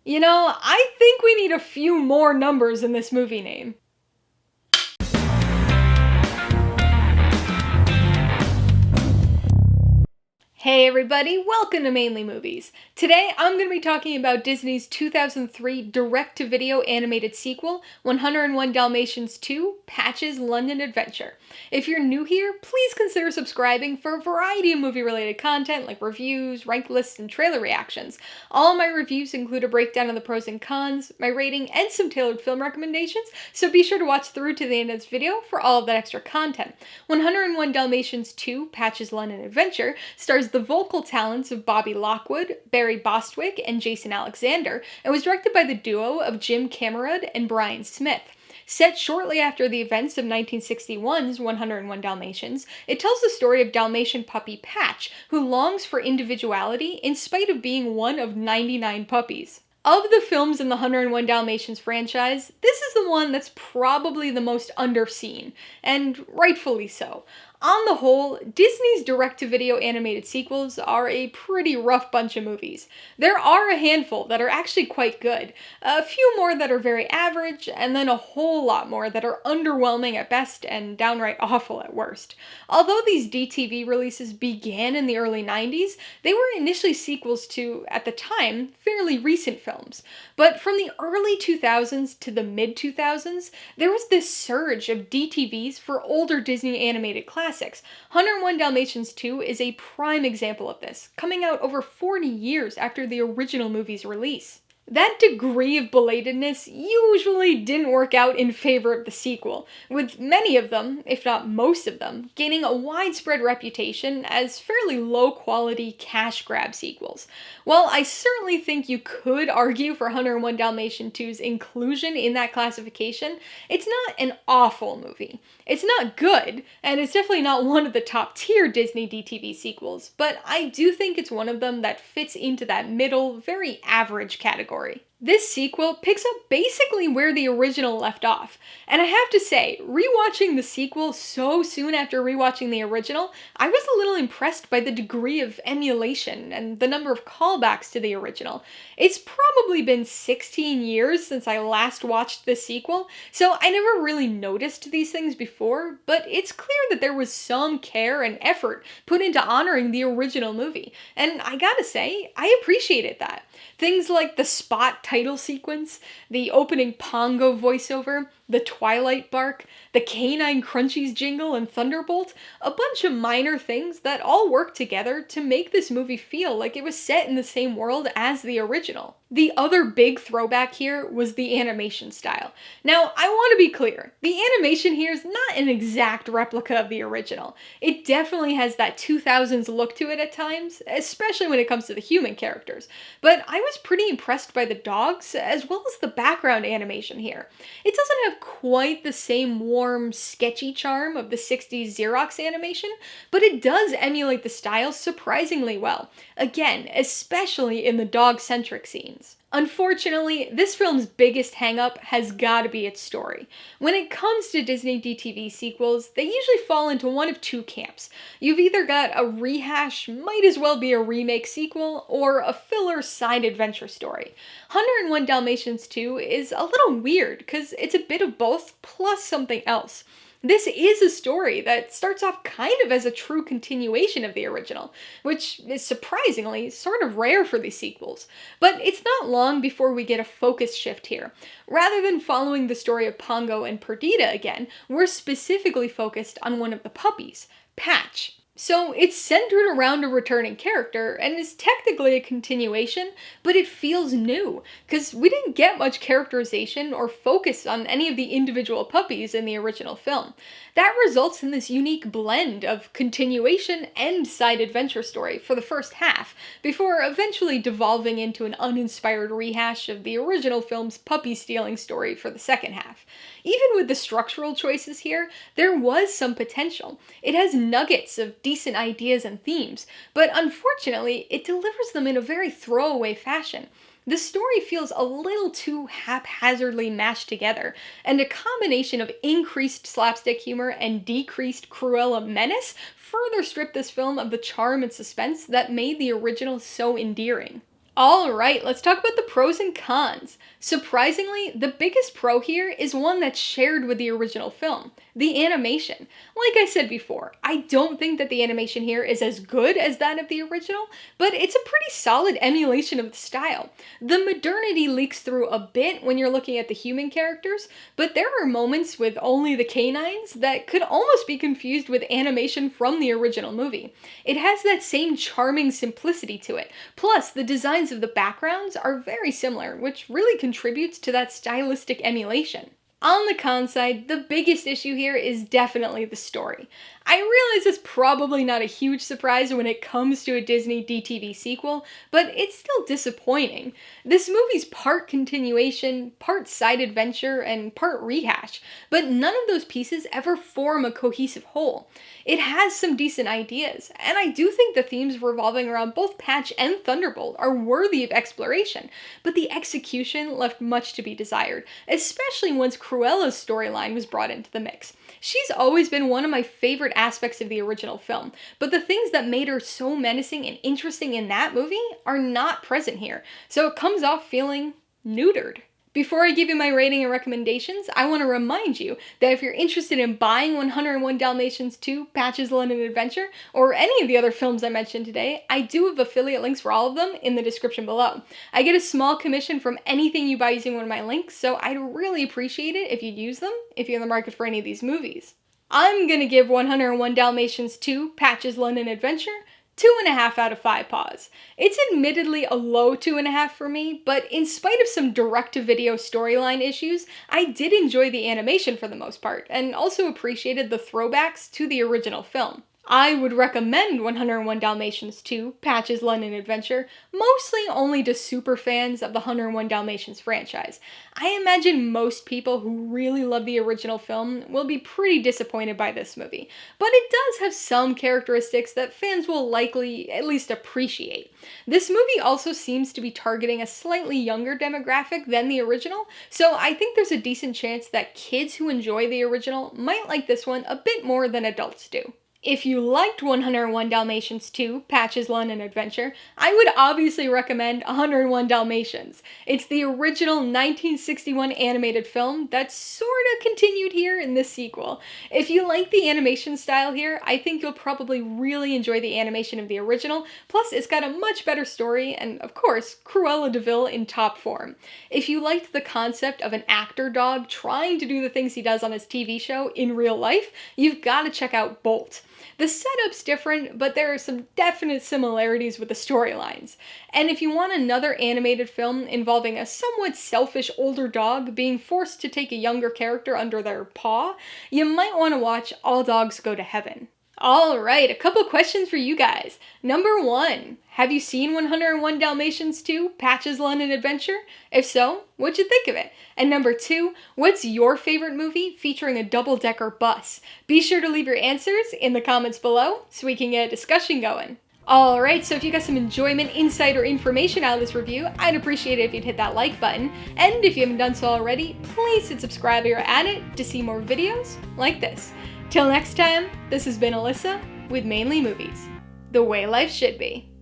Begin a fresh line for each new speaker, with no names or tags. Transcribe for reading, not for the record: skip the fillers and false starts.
You know, I think we need a few more numbers in this movie name. Hey everybody, welcome to Mainely Movies. Today I'm going to be talking about Disney's 2003 direct-to-video animated sequel, 101 Dalmatians II: Patch's London Adventure. If you're new here, please consider subscribing for a variety of movie-related content like reviews, ranked lists, and trailer reactions. All of my reviews include a breakdown of the pros and cons, my rating, and some tailored film recommendations, so be sure to watch through to the end of this video for all of that extra content. 101 Dalmatians II: Patch's London Adventure stars the vocal talents of Bobby Lockwood, Barry Bostwick, and Jason Alexander, and was directed by the duo of Jim Kammerud and Brian Smith. Set shortly after the events of 1961's 101 Dalmatians, it tells the story of Dalmatian puppy Patch, who longs for individuality in spite of being one of 99 puppies. Of the films in the 101 Dalmatians franchise, this is the one that's probably the most underseen, and rightfully so. On the whole, Disney's direct-to-video animated sequels are a pretty rough bunch of movies. There are a handful that are actually quite good, a few more that are very average, and then a whole lot more that are underwhelming at best and downright awful at worst. Although these DTV releases began in the early 90s, they were initially sequels to, at the time, fairly recent films. But from the early 2000s to the mid-2000s, there was this surge of DTVs for older Disney animated classics. 101 Dalmatians 2 is a prime example of this, coming out over 40 years after the original movie's release. That degree of belatedness usually didn't work out in favor of the sequel, with many of them, if not most of them, gaining a widespread reputation as fairly low-quality cash grab sequels. While I certainly think you could argue for 101 Dalmatians 2's inclusion in that classification, it's not an awful movie. It's not good, and it's definitely not one of the top-tier Disney DTV sequels, but I do think it's one of them that fits into that middle, very average category. This sequel picks up basically where the original left off, and I have to say, rewatching the sequel so soon after rewatching the original, I was a little impressed by the degree of emulation and the number of callbacks to the original. It's probably been 16 years since I last watched the sequel, so I never really noticed these things before, but it's clear that there was some care and effort put into honoring the original movie, and I gotta say, I appreciated that. Things like the Spot title sequence, the opening Pongo voiceover, the Twilight bark, the Canine Crunchies jingle and Thunderbolt, a bunch of minor things that all work together to make this movie feel like it was set in the same world as the original. The other big throwback here was the animation style. Now, I want to be clear, the animation here is not an exact replica of the original. It definitely has that 2000s look to it at times, especially when it comes to the human characters, but I was pretty impressed by the dogs as well as the background animation here. It doesn't have quite the same warm, sketchy charm of the 60s Xerox animation, but it does emulate the style surprisingly well. Again, especially in the dog-centric scenes. Unfortunately, this film's biggest hang-up has gotta be its story. When it comes to Disney DTV sequels, they usually fall into one of two camps. You've either got a rehash, might as well be a remake sequel, or a filler side adventure story. 101 Dalmatians 2 is a little weird, because it's a bit of both plus something else. This is a story that starts off kind of as a true continuation of the original, which is surprisingly sort of rare for these sequels. But it's not long before we get a focus shift here. Rather than following the story of Pongo and Perdita again, we're specifically focused on one of the puppies, Patch. So it's centered around a returning character and is technically a continuation, but it feels new, because we didn't get much characterization or focus on any of the individual puppies in the original film. That results in this unique blend of continuation and side adventure story for the first half, before eventually devolving into an uninspired rehash of the original film's puppy stealing story for the second half. Even with the structural choices here, there was some potential. It has nuggets of decent ideas and themes, but unfortunately, it delivers them in a very throwaway fashion. The story feels a little too haphazardly mashed together, and a combination of increased slapstick humor and decreased Cruella menace further stripped this film of the charm and suspense that made the original so endearing. Alright, let's talk about the pros and cons. Surprisingly, the biggest pro here is one that's shared with the original film, the animation. Like I said before, I don't think that the animation here is as good as that of the original, but it's a pretty solid emulation of the style. The modernity leaks through a bit when you're looking at the human characters, but there are moments with only the canines that could almost be confused with animation from the original movie. It has that same charming simplicity to it, plus the designs of the backgrounds are very similar, which really contributes to that stylistic emulation. On the con side, the biggest issue here is definitely the story. I realize it's probably not a huge surprise when it comes to a Disney DTV sequel, but it's still disappointing. This movie's part continuation, part side adventure, and part rehash, but none of those pieces ever form a cohesive whole. It has some decent ideas, and I do think the themes revolving around both Patch and Thunderbolt are worthy of exploration, but the execution left much to be desired, especially once Cruella's storyline was brought into the mix. She's always been one of my favorite aspects of the original film, but the things that made her so menacing and interesting in that movie are not present here, so it comes off feeling neutered. Before I give you my rating and recommendations, I want to remind you that if you're interested in buying 101 Dalmatians II, Patch's London Adventure, or any of the other films I mentioned today, I do have affiliate links for all of them in the description below. I get a small commission from anything you buy using one of my links, so I'd really appreciate it if you'd use them if you're in the market for any of these movies. I'm gonna give 101 Dalmatians II, Patch's London Adventure 2.5 out of 5 paws. It's admittedly a low 2.5 for me, but in spite of some direct-to-video storyline issues, I did enjoy the animation for the most part, and also appreciated the throwbacks to the original film. I would recommend 101 Dalmatians II, Patch's London Adventure, mostly only to super fans of the 101 Dalmatians franchise. I imagine most people who really love the original film will be pretty disappointed by this movie, but it does have some characteristics that fans will likely at least appreciate. This movie also seems to be targeting a slightly younger demographic than the original, so I think there's a decent chance that kids who enjoy the original might like this one a bit more than adults do. If you liked 101 Dalmatians 2, Patch's London Adventure, I would obviously recommend 101 Dalmatians. It's the original 1961 animated film that's sorta continued here in this sequel. If you like the animation style here, I think you'll probably really enjoy the animation of the original, plus it's got a much better story, and of course, Cruella de Vil in top form. If you liked the concept of an actor dog trying to do the things he does on his TV show in real life, you've gotta check out Bolt. The setup's different, but there are some definite similarities with the storylines. And if you want another animated film involving a somewhat selfish older dog being forced to take a younger character under their paw, you might want to watch All Dogs Go to Heaven. Alright, a couple questions for you guys. Number 1, have you seen 101 Dalmatians 2, Patch's London Adventure? If so, what'd you think of it? And number 2, what's your favorite movie featuring a double-decker bus? Be sure to leave your answers in the comments below so we can get a discussion going. Alright, so if you got some enjoyment, insight, or information out of this review, I'd appreciate it if you'd hit that like button. And if you haven't done so already, please hit subscribe or at it to see more videos like this. Till next time, this has been Alyssa with Mainely Movies, the way life should be.